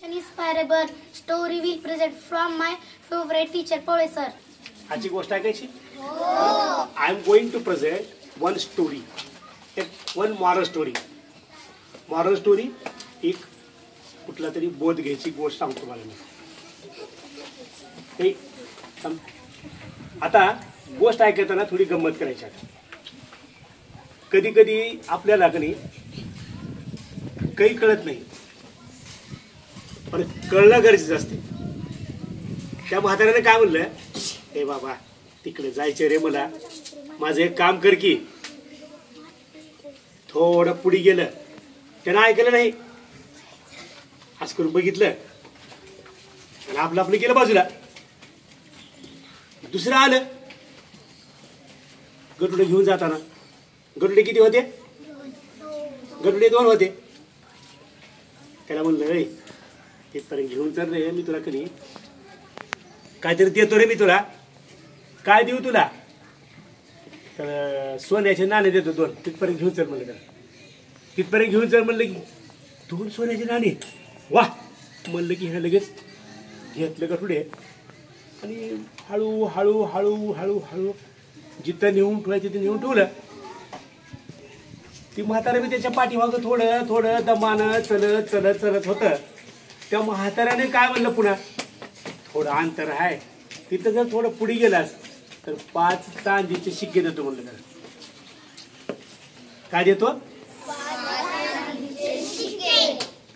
Inspirable story will present from my favorite teacher, Professor. आजची गोष्ट ऐकायची. I am going to present one story, one moral story. Moral story एक कुठला तरी बोध घ्यायची गोष्ट सांगतो तुम्हाला मी. आता गोष्ट ऐकताना थोडी गंमत करायची. कधी कधी आपल्याला काही कळत नाही, पण कळणं गरजेचं असते. त्या म्हाताऱ्याने काय म्हणलं, ए बाबा तिकडे जायचं रे, मला माझं एक काम कर की. थोडं पुढे गेलं, त्यानं ऐकलं नाही, असं करून बघितलं आणि आपलं आपलं गेलं बाजूला. दुसरं आलं, गरुडे घेऊन जाताना. गरुडे किती होते? गरुडे 2 होते. त्याला म्हणलं, रे तिथपर्यंत घेऊन चल रे, मी तुला कधी काहीतरी देतो रे, मी तुला काय देऊ तुला, तर सोन्याचे नाणे देतो 2, तिथपर्यंत घेऊन चल म्हणलं. तिथपर्यंत घेऊन चल म्हणलं की 2 सोन्याचे नाणे, वा म्हणलं की ह्या लगेच घेतलं गरुडे आणि हळू हळू हळू हळू हळू जिथं नेऊन ठेवायचं तिथे नेऊन ठेवलं. ती म्हातारा मी त्याच्या पाठीमागं थोडं थोडं दमानं चलत चलत चलत होतं. त्या म्हाताऱ्याने काय म्हणलं, पुन्हा थोडं अंतर आहे, तिथं जर थोडं पुढे गेलास तर 5 चांदीचे शिक्के देतो म्हणलं. काय देतो?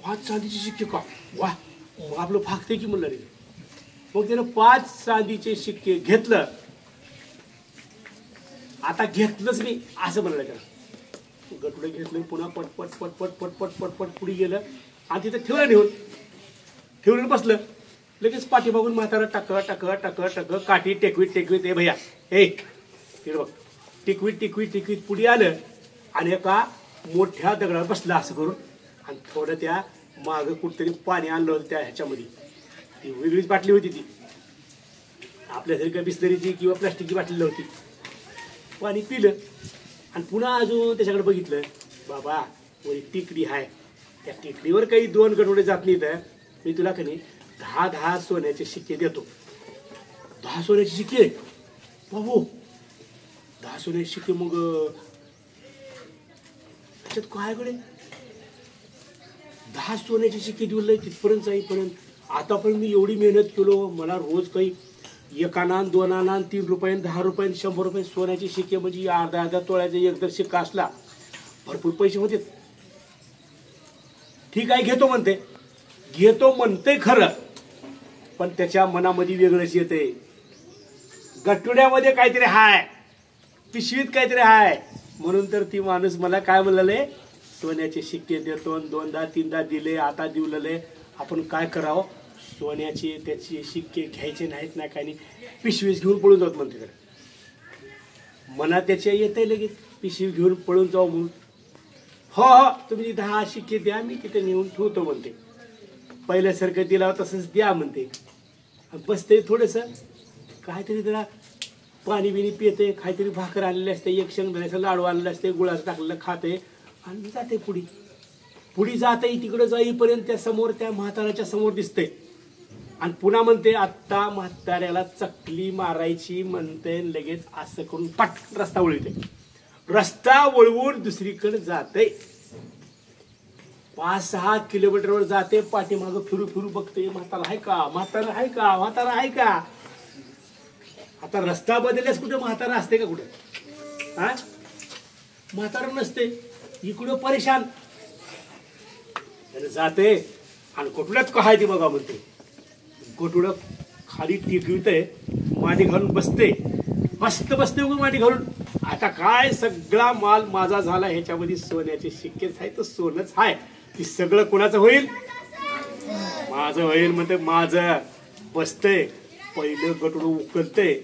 5 चांदीचे शिक्के का? वा, मग आपलं फाकते की म्हणलं रे. मग त्यानं 5 चांदीचे शिक्के घेतलं. आता घेतलंच मी असं म्हणलं त्याला. गटुडे घेतलं, पुन्हा पटपट पटपट पटपट पटपट पुढे गेलं आणि तिथं ठेवलं. ठेवून बसलं. लगेच पाठीमागून म्हातारा टक टक टक टक काठी टेकवीत टेकवीत, ए भैया ए तिकडे बघ, टिकवीत टिकवीत टिकवीत पुढे आलं आणि एका मोठ्या दगडावर बसलं असं करून. आणि थोडं त्या मागं कुठतरी पाणी आणलं होतं त्या ह्याच्यामध्ये. ती वेगळीच बाटली होती, ती आपल्यासारख्या बिस्लरीची किंवा प्लास्टिकची बाटली होती. पाणी पिलं आणि पुन्हा अजून त्याच्याकडे बघितलं. बाबा वर टेकडी आहे, त्या टेकडीवर काही 2 गरुडे जात नाही, तर मी तुला 10 सोन्याचे शिक्के देतो. 10 सोन्याचे शिक्के बाबू, 10 सोन्याचे शिक्के. मग त्याच्यात काय कडे 10 सोन्याचे शिक्के देऊन तिथपर्यंत जाईपर्यंत आता पण मी एवढी मेहनत केलो. मला रोज काही 1 आणा 2 आणा 3 रुपये 10 रुपये 100 रुपये सोन्याचे शिक्के, म्हणजे अर्धा तोळ्याचा एक जर शिक्का असला भरपूर पैसे होते. ठीक आहे घेतो म्हणते खरं, पण त्याच्या मनामध्ये वेगळंच येते. गटुड्यामध्ये काहीतरी हाय, पिशवीत काहीतरी हाय. म्हणून तर ती माणूस मला काय म्हणले, सोन्याचे शिक्के देतो. 2दा 3दा दिले, आता दिवलेले. आपण काय करावं, सोन्याचे त्याचे शिक्के घ्यायचे नाहीत ना, काही नाही, पिशवीच घेऊन पळून जात म्हणते. मनात त्याच्या येते लगेच पिशवी घेऊन पळून जाऊ म्हणून. हो हो, तुम्ही 10 शिक्के द्या, मी तिथे नेऊन ठेवतो म्हणते. पहिल्यासारखं दिला तसंच द्या म्हणते. बसते थोडंसं, काहीतरी त्याला पाणी बिणी पिते, काहीतरी भाकर आणलेले असते, एक शेंगदाण्याचं लाडू आणलेलं असते, गुळाचं टाकलेलं खाते आणि जाते पुढे जाते. तिकडं जाईपर्यंत त्या समोर त्या म्हाताऱ्याच्या समोर दिसते आणि पुन्हा म्हणते, आत्ता म्हाताऱ्याला चकली मारायची म्हणते. लगेच असं करून पट रस्ता वळवते. रस्ता वळवून दुसरीकडे जाते. 5-6 किलोमीटरवर जाते. पाठीमागं फिरू फिरू बघते, म्हातारा आहे का, म्हातारा आहे का, म्हातारा आहे का. आता रस्ता बदलल्यास कुठे म्हातारा असते का कुठे? हा, म्हातारा नसते. इकडं परेशान जाते आणि कोटुड्यात का आहे ती बघा म्हणते. कोटुडं खाली टिकविते, मांडी घालून बसते. मस्त बसते उगा मांडी घालून. आता काय सगळा माल माझा झाला, ह्याच्यामध्ये सोन्याचे शिक्केच आहे, तर सोनच आहे. ती सगळं कोणाचं होईल? माझं होईल म्हणते. माझं बसते. पहिलं गटुडं उकलते.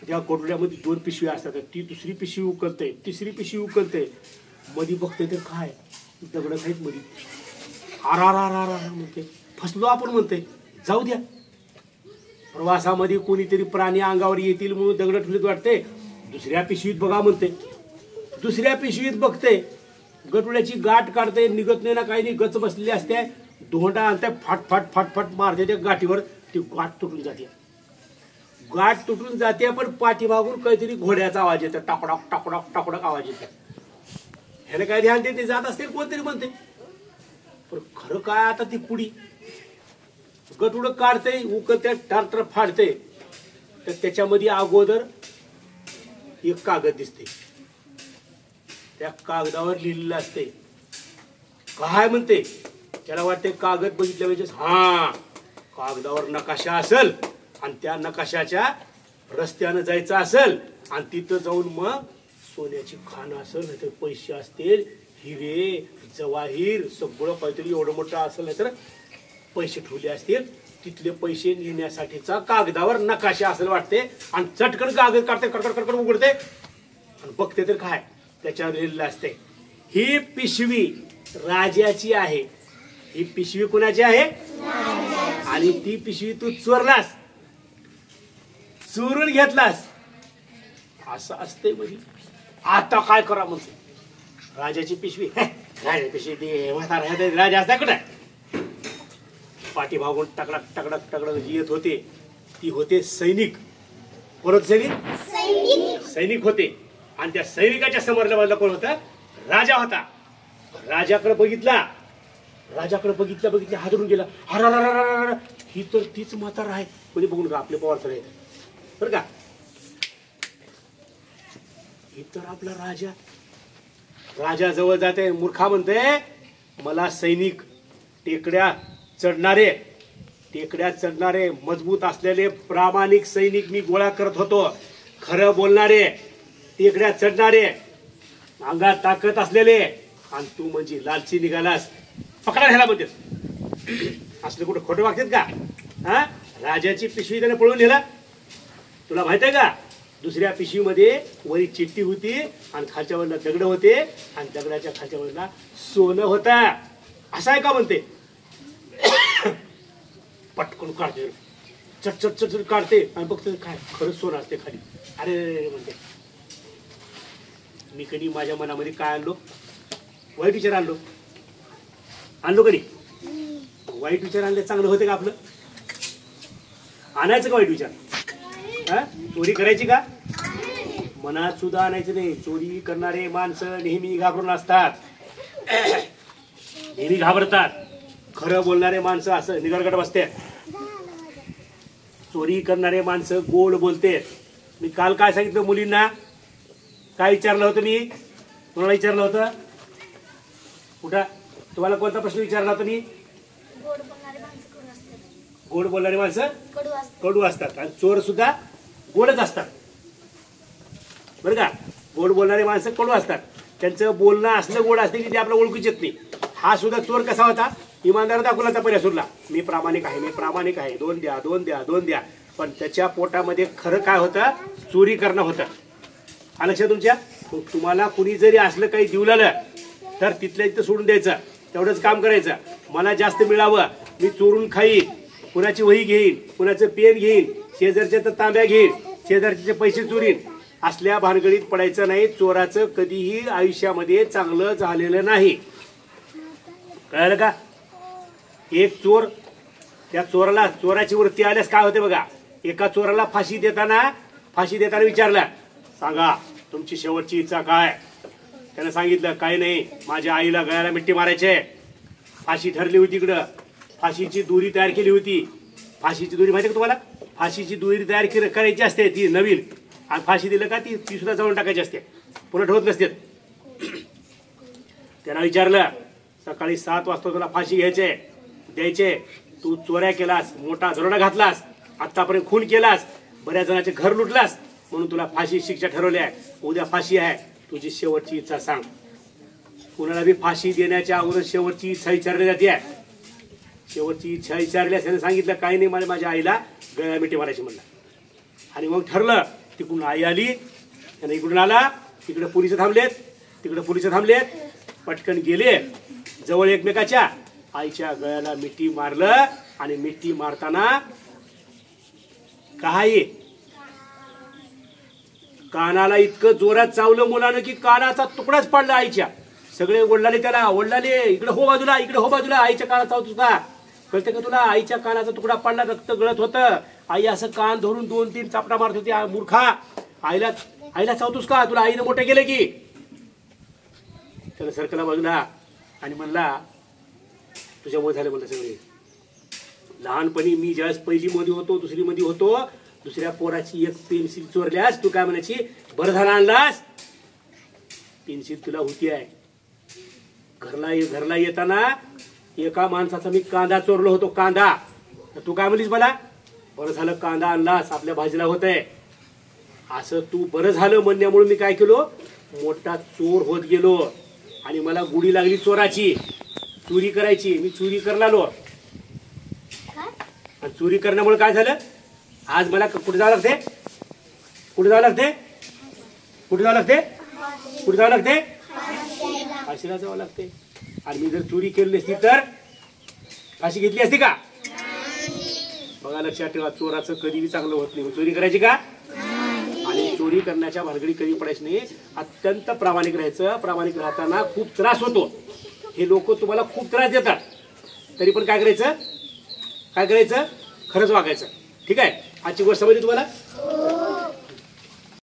त्या गटुड्यामध्ये 2 पिशवी असतात, ती दुसरी पिशवी उकलते, तिसरी पिशवी उकलते. मध्ये बघते तर काय दगड आहेत मध्ये. आरा म्हणते, फसलो आपण म्हणते. जाऊ द्या, प्रवासामध्ये कोणीतरी प्राणी अंगावर येतील म्हणून दगड ठेवलीत वाटते. दुसऱ्या पिशवीत बघा म्हणते. दुसऱ्या पिशवीत बघते, गटुड्याची गाठ काढते, निघत नाही ना काही नाही, गच बसलेली असते. धोंडा आणते, फाट फाट फाट फाट मारते त्या गाठीवर, ती गाठ तुटून जाते. गाठ तुटून जाते, पण पाठीमागून काहीतरी घोड्याचा आवाज येतो, टाकडॉक टाकडॉक टाकडॉक आवाज येतो. ह्याला काय ध्यान देते, जात असते कोणतरी म्हणते, पण खरं काय आता ती पुढी गटुडं काढते, उकते, टारटर फाडते, तर त्याच्यामध्ये अगोदर एक कागद दिसते. त्या कागदावर लिहिलेलं असते. काय म्हणते, त्याला वाटते कागद बघितल्या पाहिजे, हा कागदावर नकाशा असेल आणि त्या नकाशाच्या रस्त्यानं जायचं असेल आणि तिथं जाऊन मग सोन्याची खाण असेल, नाहीतर पैसे असतील, हिरे जवाहीर सगळं काहीतरी एवढं मोठं असेल, नाहीतर पैसे ठेवले असतील, तिथले पैसे नेण्यासाठीचा कागदावर नकाशा असेल वाटते. आणि चटकन कागद काढते, कडकड कडकड उघडते आणि बघते तर काय त्याच्यावर लिहिलेलं असते, ही पिशवी राजाची आहे. ही पिशवी कुणाची आहे, आणि ती पिशवी तू चोरलास, चोरून घेतलास, असं असते. म्हणजे आता काय करा म्हणते, राजाची पिशवी, राजा पिशवी ती म्हातारा राजा असता कुठे, पाठीमागून टकडक टकडक टकडक येत होते, ती होते सैनिक. परत सैनिक होते, आणि त्या सैनिकाच्या समोरल्या बाजूला कोण होता, राजा होता. राजाकडे बघितला, बघितल्या हादरून गेला, हर ही तर तीच म्हातारा आहे. म्हणजे बघून का आपले पवार आहे बरं का, ही तर आपला राजा जवळ जाते. मूर्खा म्हणते, मला सैनिक टेकड्या चढणारे मजबूत असलेले प्रामाणिक सैनिक मी गोळा करत होतो. खरं बोलणारे, टेकड्या चढणारे, अंगात ताकद असलेले, आणि तू म्हणजे लालची निघालास, पकडा ह्याला म्हणते. असले कुठं खोटं वागतात का, हा? राजाची पिशवी त्याने पळून नेला. तुला माहित आहे का, दुसऱ्या पिशवीमध्ये वरी चिठ्ठी होती आणि खालच्या बाजूला दगड होते, आणि दगडाच्या खालच्या बाजूला सोनं होता. असं आहे का म्हणते, पटकन काढते, चट काढते आणि बघते काय खरंच सोनं असते खाली. अरे म्हणते, मी कधी माझ्या मनामध्ये काय आणलो, वाईट विचार आणलो कधी, वाईट विचार आणले चांगलं होते का आपलं, आणायचं का वाईट विचार, हा? चोरी करायची का, मनात सुद्धा आणायचं नाही. चोरी करणारे माणसं नेहमी घाबरून असतात, नेहमी घाबरतात. खरं बोलणारे माणसं असं निगरगट बसते, चोरी करणारे माणसं गोड बोलते. मी काल काय सांगितलं मुलींना, काय विचारलं होतं मी, कोणाला विचारलं होतं, कुठं तुम्हाला कोणता प्रश्न विचारला होता मी, गोड बोलणारे माणसं कडू असतात, आणि चोर सुद्धा गोडच असतात बरं का. गोड बोलणारे माणसं कडू असतात, त्यांचं बोलणं असलं गोड असते की ते आपलं ओळखूच येत नाही. हा सुद्धा चोर कसा होता, इमानदार दाखवला होता परिसुरला, मी प्रामाणिक आहे, दोन द्या. पण त्याच्या पोटामध्ये खरं काय होतं, चोरी करणं होतं. लक्षात तुमच्या, तुम्हाला कुणी जरी असलं काही दिवलं तर तिथल्या तिथं सोडून द्यायचं, तेवढंच काम करायचं. मला जास्त मिळावं, मी चोरून खाईन, कुणाची वही घेईन, कुणाचं पेन घेईन, शेजारच्या तर तांब्या घेईन, शेजारचे पैसे चोरीन, असल्या भानगडीत पडायचं नाही. चोराचं कधीही आयुष्यामध्ये चांगलं झालेलं नाही, कळलं का. एक चोर, त्या चोराची वृत्ती आल्यास काय होते बघा. एका चोराला फाशी देताना विचारलं, सांगा तुमची शेवटची इच्छा काय. त्यानं सांगितलं, काही नाही, माझ्या आईला गळ्याला मिठी मारायचे. फाशी ठरली होती, इकडं फाशीची दोरी तयार केली होती. फाशीची दोरी माहिती का तुम्हाला, फाशीची दोरी तयार करायची असते ती नवीन, आणि फाशी दिलं का ती सुद्धा जाळून टाकायची असते, पुन्हा ठेवत नसते. त्यांना विचारलं, सकाळी 7 वाजता तुला फाशी द्यायचे, तू चोऱ्या केलास, मोठा दरोडा घातलास, आतापर्यंत खून केलास, बऱ्याच जणांचे घर लुटलास, म्हणून तुला फाशी शिक्षा ठरवली आहे. उद्या फाशी आहे, तुझी शेवटची इच्छा सांग. कुणाला बी फाशी देण्याच्या अगोदर शेवटची इच्छा विचारली जाते. शेवटची इच्छा विचारल्यास त्याने सांगितलं, काही नाही, मला माझ्या आईला गळ्या मिठी मारायची म्हणलं. आणि मग ठरलं. तिकडून आई आली, त्याने इकडून आला, तिकडे पोलिस थांबलेत, पटकन गेले जवळ एकमेकाच्या, आईच्या गळ्याला मिठी मारलं. आणि मिठी मारताना काय, कानाला इतकं जोरात चावलं मुलानं की कानाचा तुकडाच पडला आईच्या. सगळे ओढलाले त्याला, ओढलाले, इकडे हो बाजूला, इकडे हो बाजूला, आईच्या कानात चावतोस का? कळते का तुला? आईच्या कानाचा तुकडा पडला, रक्त गळत होतं. आई असं कान धरून 2-3 चापटा मारत होती. मूर्खा, आईला चावतोस का? तुला आईनं मोठं केलं की? त्याला सरकला बाजूला आणि म्हणला तुझ्यामुळे झालं म्हणलं सगळे. लहानपणी मी ज्यावेळेस पहिली मध्ये होतो, दुसरी मध्ये होतो, दुसऱ्या पोराची एक पेन्सिल चोरल्यास तू काय म्हणायची? बरं झालं आणलास. पेन्सिल तुला होती आहे. घरला येताना एका माणसाचा मी कांदा चोरलो होतो, कांदा. तर तू काय म्हणलीस मला? बरं झालं कांदा आणलास, आपल्या भाजीला होतंय. असं तू बरं झालं म्हणण्यामुळे मी काय केलो? मोठा चोर होत गेलो आणि मला गुढी लागली चोराची, चोरी करायची. मी चोरी करलालो आणि चोरी करण्यामुळे काय झालं? आज मला कुठे जावं लागते? कुठे जावं लागते? कुठे जावं लागते? कुठे जावं लागते? फाशीला जावं लागते. आणि मी जर चोरी केली असती तर फाशी घेतली असती का? बघा, लक्षात ठेवा, चोराचं कधीही चांगलं होत नाही. चोरी करायची का? आणि चोरी करण्याच्या भानगडी कधी पडायची नाही. अत्यंत प्रामाणिक राहायचं. प्रामाणिक राहताना खूप त्रास होतो. हे लोक तुम्हाला खूप त्रास देतात, तरी पण काय करायचं? काय करायचं? खरंच वागायचं. ठीक आहे? आजची गोष्ट समजली तुम्हाला?